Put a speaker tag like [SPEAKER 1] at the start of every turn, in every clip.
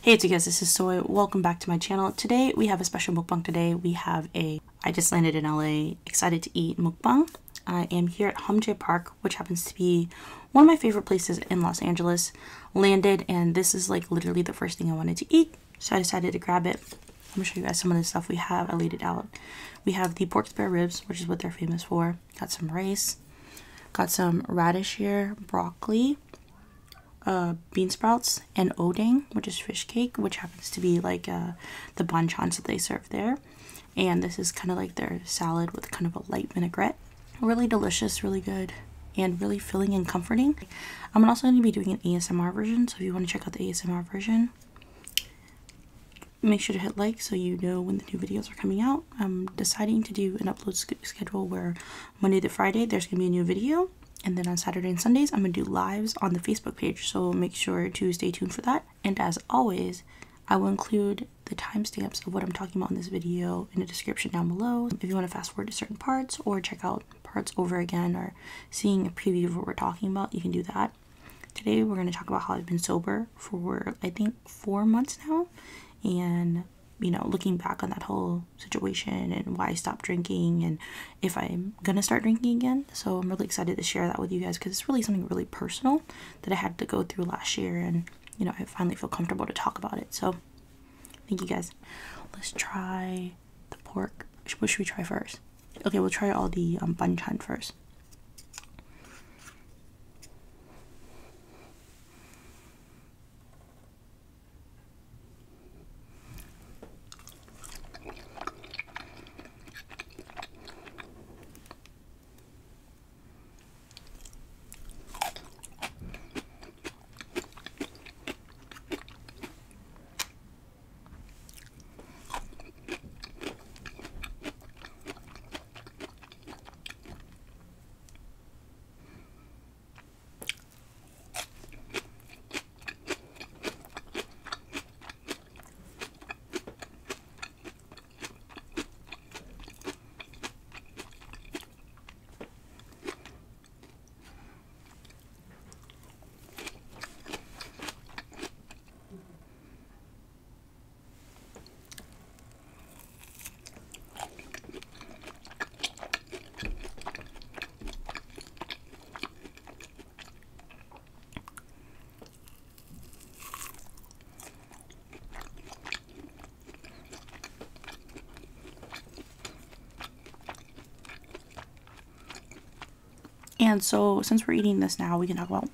[SPEAKER 1] Hey, it's you guys, this is Soy. Welcome back to my channel. Today we have a special mukbang. Today we have I just landed in LA, excited to eat mukbang. I am here at Humj Park, which happens to be one of my favorite places in Los Angeles. Landed, and this is like literally the first thing I wanted to eat, so I decided to grab it. I'm gonna show you guys some of the stuff we have. I laid it out. We have the pork spare ribs, which is what they're famous for. Got some rice, got some radish here, broccoli, bean sprouts, and odang, which is fish cake, which happens to be like the banchans that they serve there. And this is kind of like their salad with kind of a light vinaigrette. Really delicious, really good, and really filling and comforting. I'm also going to be doing an ASMR version, so if you want to check out the ASMR version, make sure to hit like so you know when the new videos are coming out. I'm deciding to do an upload schedule where Monday to Friday there's going to be a new video. And then on Saturday and Sundays, I'm going to do lives on the Facebook page. So make sure to stay tuned for that. And as always, I will include the timestamps of what I'm talking about in this video in the description down below. If you want to fast forward to certain parts or check out parts over again or seeing a preview of what we're talking about, you can do that. Today, we're going to talk about how I've been sober for, I think, 4 months now. And you know, looking back on that whole situation and why I stopped drinking and if I'm gonna start drinking again. So I'm really excited to share that with you guys because it's really something really personal that I had to go through last year, and you know, I finally feel comfortable to talk about it. So thank you guys. Let's try the pork. What should we try first? Okay, we'll try all the banchan first. And so, since we're eating this now, we can talk about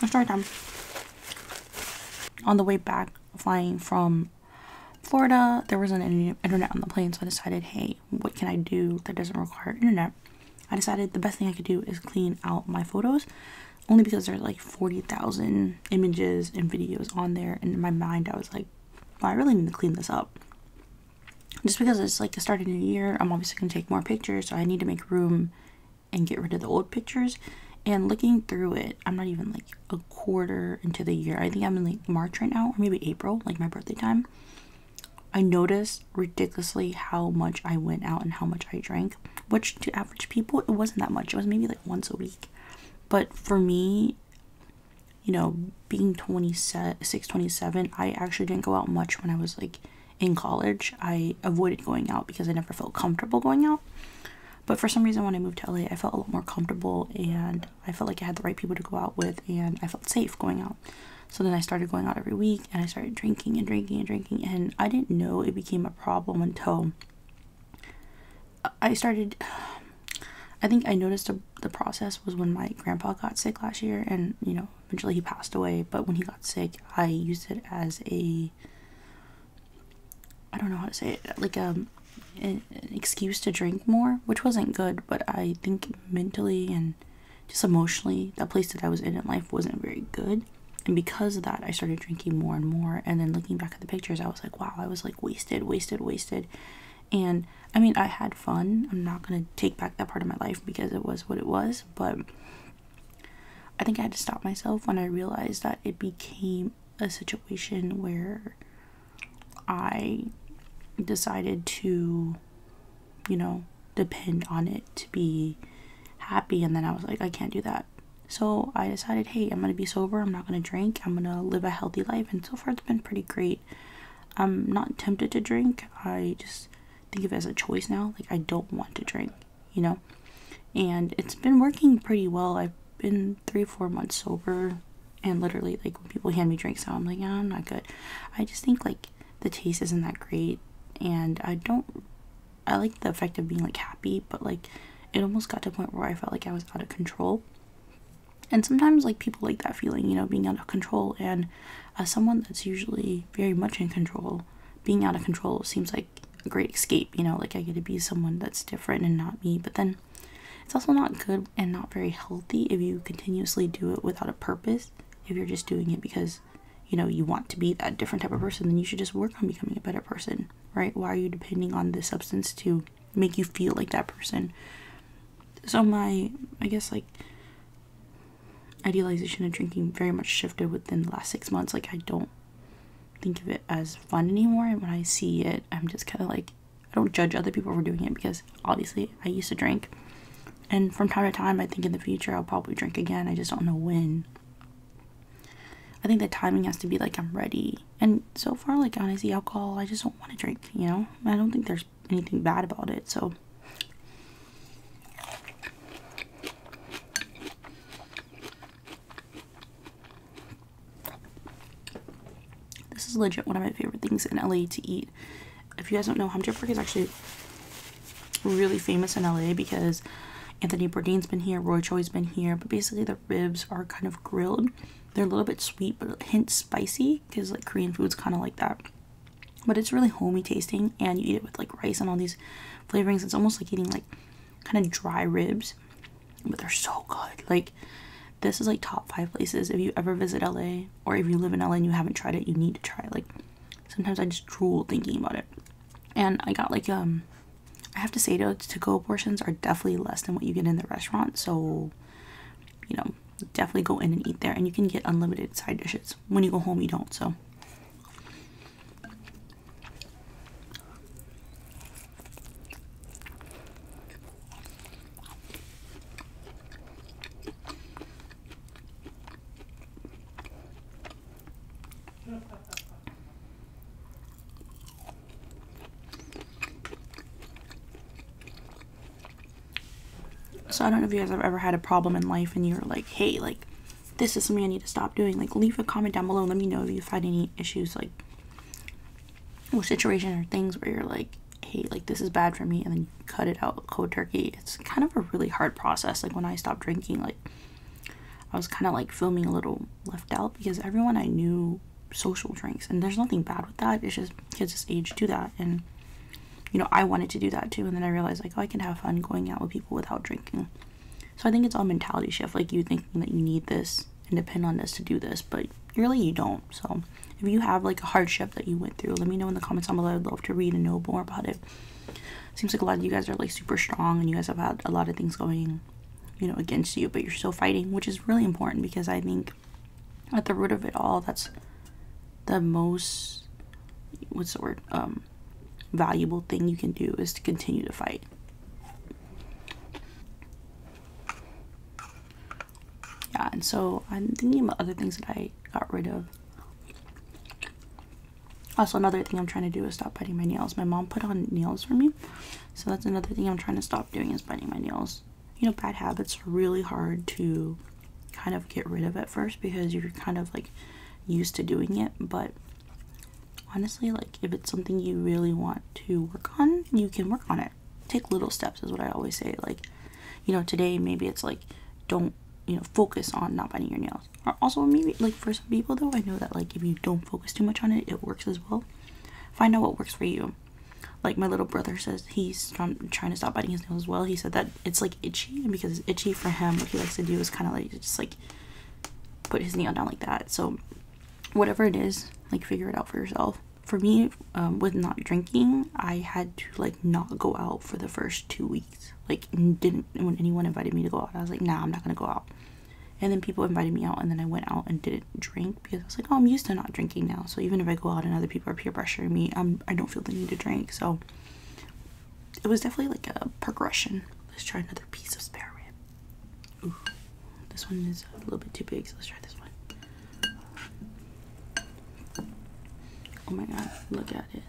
[SPEAKER 1] the story time. On the way back, flying from Florida, there wasn't any internet on the plane, so I decided, hey, what can I do that doesn't require internet? I decided the best thing I could do is clean out my photos, only because there's like 40,000 images and videos on there, and in my mind, I was like, well, I really need to clean this up. Just because it's like the start of the new year, I'm obviously going to take more pictures, so I need to make room and get rid of the old pictures. And looking through it, I'm not even like a quarter into the year. I think I'm in like March right now, or maybe April, like my birthday time. I noticed ridiculously how much I went out and how much I drank, which to average people, it wasn't that much. It was maybe like once a week. But for me, you know, being 26, 27, I actually didn't go out much when I was like in college. I avoided going out because I never felt comfortable going out. But for some reason, when I moved to LA, I felt a lot more comfortable, and I felt like I had the right people to go out with, and I felt safe going out. So then I started going out every week, and I started drinking and drinking and drinking, and I didn't know it became a problem until I started. I think I noticed the process was when my grandpa got sick last year, and you know, eventually he passed away. But when he got sick, I used it as a, I don't know how to say it, like an excuse to drink more, which wasn't good, but I think mentally and just emotionally, that place that I was in life wasn't very good. And because of that, I started drinking more and more. And then looking back at the pictures, I was like, wow, I was like wasted. And I mean, I had fun. I'm not gonna take back that part of my life because it was what it was, but I think I had to stop myself when I realized that it became a situation where I decided to, you know, depend on it to be happy, and then I was like, I can't do that. So I decided, hey, I'm gonna be sober, I'm not gonna drink, I'm gonna live a healthy life, and so far it's been pretty great. I'm not tempted to drink. I just think of it as a choice now. Like, I don't want to drink, you know? And it's been working pretty well. I've been 3 or 4 months sober, and literally, like, when people hand me drinks now, I'm like, I'm not good. I just think, like, the taste isn't that great, and I like the effect of being, like, happy, but, like, it almost got to a point where I felt like I was out of control. And sometimes, like, people like that feeling, you know, being out of control. And as someone that's usually very much in control, being out of control seems like a great escape, you know, like I get to be someone that's different and not me. But then it's also not good and not very healthy if you continuously do it without a purpose. If you're just doing it because, you know, you want to be that different type of person, then you should just work on becoming a better person, right? Why are you depending on this substance to make you feel like that person? So I guess, like, idealization of drinking very much shifted within the last 6 months. Like, I don't think of it as fun anymore, and when I see it, I'm just kind of like, I don't judge other people for doing it, because obviously I used to drink, and from time to time I think in the future I'll probably drink again. I just don't know when. I think the timing has to be like I'm ready, and so far, like, when I see alcohol, I just don't want to drink, you know? I don't think there's anything bad about it. So this is legit one of my favorite things in LA to eat. If you guys don't know, ham jerk is actually really famous in LA because Anthony Bourdain's been here, Roy Choi's been here. But basically the ribs are kind of grilled. They're a little bit sweet, but a hint spicy, because like Korean food's kind of like that. But it's really homey tasting, and you eat it with like rice and all these flavorings. It's almost like eating like kind of dry ribs, but they're so good. Like, this is like top 5 places. If you ever visit LA, or if you live in LA and you haven't tried it, you need to try it. Like, sometimes I just drool thinking about it. And I got like I have to say, though, to-go portions are definitely less than what you get in the restaurant. So, you know, definitely go in and eat there, and you can get unlimited side dishes. When you go home, you don't. So I don't know if you guys have ever had a problem in life and you're like, hey, like, this is something I need to stop doing. Like, leave a comment down below and let me know if you find any issues, like, or situation or things where you're like, hey, like, this is bad for me, and then you cut it out cold turkey. It's kind of a really hard process. Like, when I stopped drinking, like, I was kind of like feeling a little left out, because everyone I knew social drinks, and there's nothing bad with that. It's just kids this age do that, and you know, I wanted to do that too. And then I realized, like, oh, I can have fun going out with people without drinking. So I think it's all mentality shift, like you thinking that you need this and depend on this to do this, but really you don't. So if you have like a hardship that you went through, let me know in the comments down below. I'd love to read and know more about it. Seems like a lot of you guys are like super strong, and you guys have had a lot of things going, you know, against you, but you're still fighting, which is really important, because I think at the root of it all, that's the most, what's the word, valuable thing you can do, is to continue to fight. Yeah, and so I'm thinking about other things that I got rid of. Also, another thing I'm trying to do is stop biting my nails. My mom put on nails for me, so that's another thing I'm trying to stop doing, is biting my nails. You know, bad habits are really hard to kind of get rid of at first, because you're kind of like used to doing it. But honestly, like, if it's something you really want to work on, you can work on it. Take little steps is what I always say. Like, you know, today maybe it's like, don't, you know, focus on not biting your nails. Or also, maybe like for some people though, I know that like if you don't focus too much on it, it works as well. Find out what works for you. Like, my little brother says he's trying to stop biting his nails as well. He said that it's like itchy, and because it's itchy for him, what he likes to do is kind of like just like put his nail down like that. So whatever it is, like, figure it out for yourself. For me, with not drinking, I had to like not go out for the first 2 weeks. Like, when anyone invited me to go out, I was like, nah, I'm not gonna go out. And then people invited me out, and then I went out and didn't drink, because I was like, oh, I'm used to not drinking now. So even if I go out and other people are peer pressuring me, I don't feel the need to drink. So it was definitely like a progression. Let's try another piece of spare rib. Ooh, This one is a little bit too big, so let's try this one. Oh my god, look at it.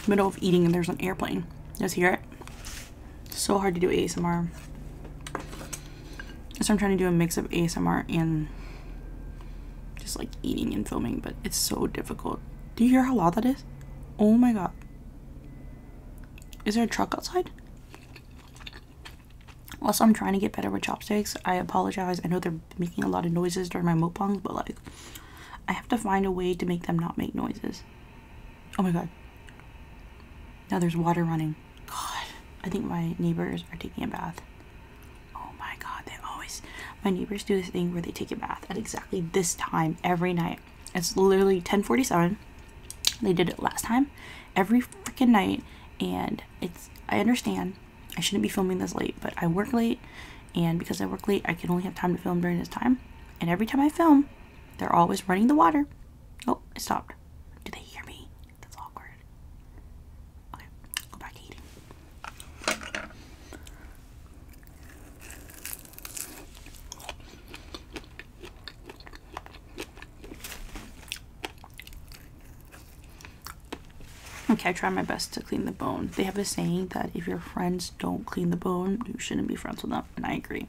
[SPEAKER 1] Middle of eating and there's an airplane. You guys hear it? So hard to do ASMR. So I'm trying to do a mix of ASMR and just like eating and filming, but it's so difficult. Do you hear how loud that is? Oh my god. Is there a truck outside? Also, I'm trying to get better with chopsticks. I apologize. I know they're making a lot of noises during my mukbangs, but like I have to find a way to make them not make noises. Oh my god. Now there's water running. God, I think my neighbors are taking a bath. Oh my god, my neighbors do this thing where they take a bath at exactly this time every night. It's literally 10:47. They did it last time, every freaking night, and I understand I shouldn't be filming this late, but I work late, and because I work late, I can only have time to film during this time. And every time I film, they're always running the water. Oh, it stopped. Do they hear me? That's awkward. Okay, go back to eating. Okay, I try my best to clean the bone. They have a saying that if your friends don't clean the bone, you shouldn't be friends with them, and I agree.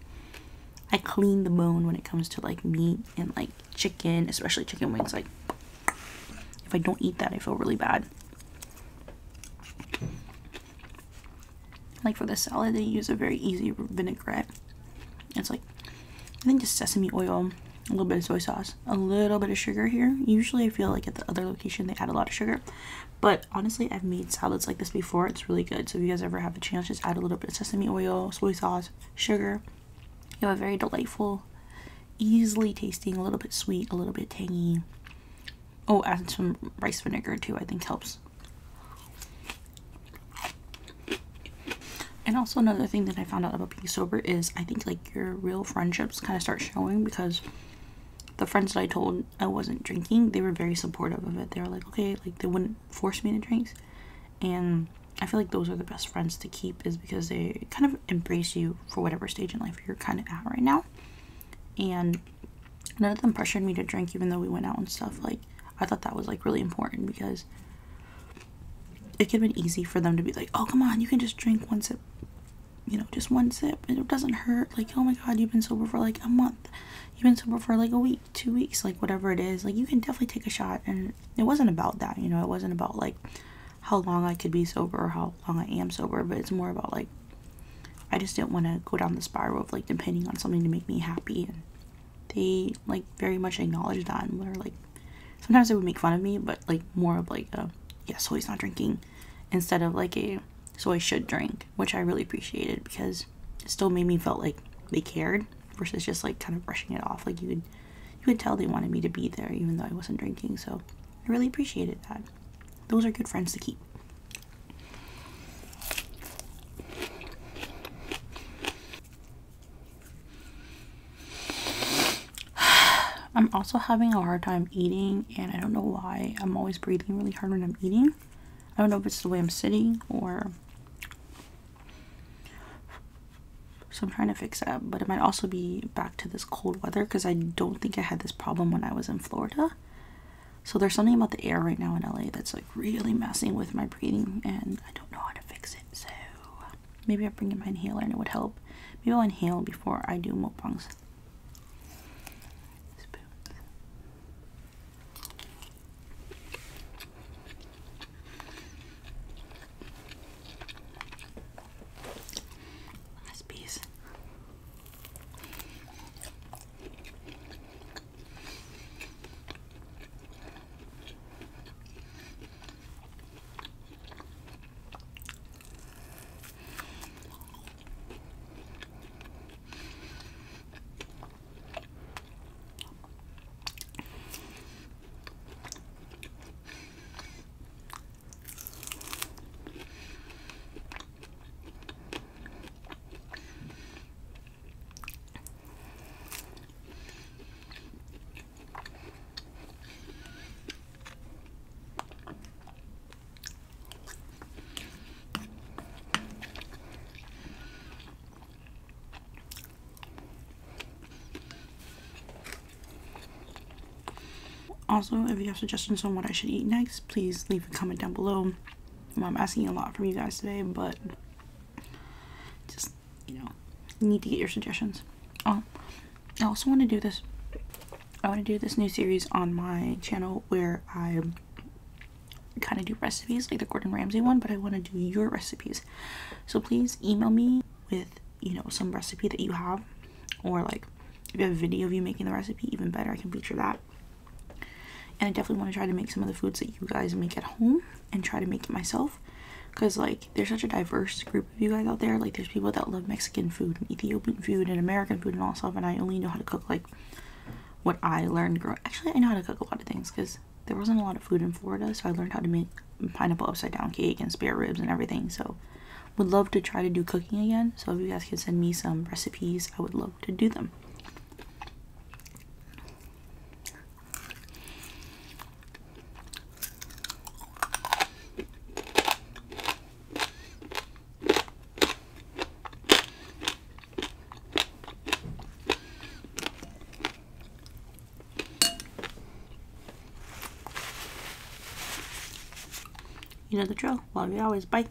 [SPEAKER 1] I clean the bone when it comes to like meat and like chicken, especially chicken wings. Like if I don't eat that, I feel really bad. Like for the salad, they use a very easy vinaigrette. It's like, I think just sesame oil, a little bit of soy sauce, a little bit of sugar here. Usually I feel like at the other location they add a lot of sugar, but honestly I've made salads like this before. It's really good. So if you guys ever have a chance, just add a little bit of sesame oil, soy sauce, sugar. You have a very delightful, easily tasting, a little bit sweet, a little bit tangy. Oh, add some rice vinegar too, I think helps. And also another thing that I found out about being sober is I think like your real friendships kind of start showing, because the friends that I told I wasn't drinking, they were very supportive of it. They were like, okay, like they wouldn't force me to drink. And I feel like those are the best friends to keep, is because they kind of embrace you for whatever stage in life you're kind of at right now. And none of them pressured me to drink, even though we went out and stuff. Like I thought that was like really important, because it could have been easy for them to be like, oh come on, you can just drink one sip, you know, just one sip, it doesn't hurt. Like, oh my god, you've been sober for like a month, you've been sober for like a week, 2 weeks, like whatever it is, like you can definitely take a shot. And it wasn't about that, you know, it wasn't about like how long I could be sober or how long I am sober, but it's more about like I just didn't want to go down the spiral of like depending on something to make me happy. And they like very much acknowledged that, and were like, sometimes they would make fun of me, but like more of like yeah, Soy's not drinking, instead of like a Soy should drink, which I really appreciated, because it still made me felt like they cared versus just like kind of brushing it off. Like you could tell they wanted me to be there even though I wasn't drinking. So I really appreciated that. Those are good friends to keep. I'm also having a hard time eating, and I don't know why. I'm always breathing really hard when I'm eating. I don't know if it's the way I'm sitting or... So I'm trying to fix that, but it might also be back to this cold weather, because I don't think I had this problem when I was in Florida. So there's something about the air right now in LA that's like really messing with my breathing, and I don't know how to fix it. So maybe I'll bring in my inhaler and it would help. Maybe I'll inhale before I do mukbangs. Also, if you have suggestions on what I should eat next, please leave a comment down below. I'm asking a lot from you guys today, but just, you know, need to get your suggestions. I also want to do this. I want to do this new series on my channel where I kind of do recipes like the Gordon Ramsay one, but I want to do your recipes. So please email me with, you know, some recipe that you have, or like if you have a video of you making the recipe, even better, I can feature that. And I definitely want to try to make some of the foods that you guys make at home and try to make it myself, because like there's such a diverse group of you guys out there. Like there's people that love Mexican food and Ethiopian food and American food and all stuff, and I only know how to cook like what I learned growing. Actually, I know how to cook a lot of things because there wasn't a lot of food in Florida, so I learned how to make pineapple upside down cake and spare ribs and everything. So would love to try to do cooking again. So if you guys could send me some recipes, I would love to do them. You know the drill. Love you always. Bye.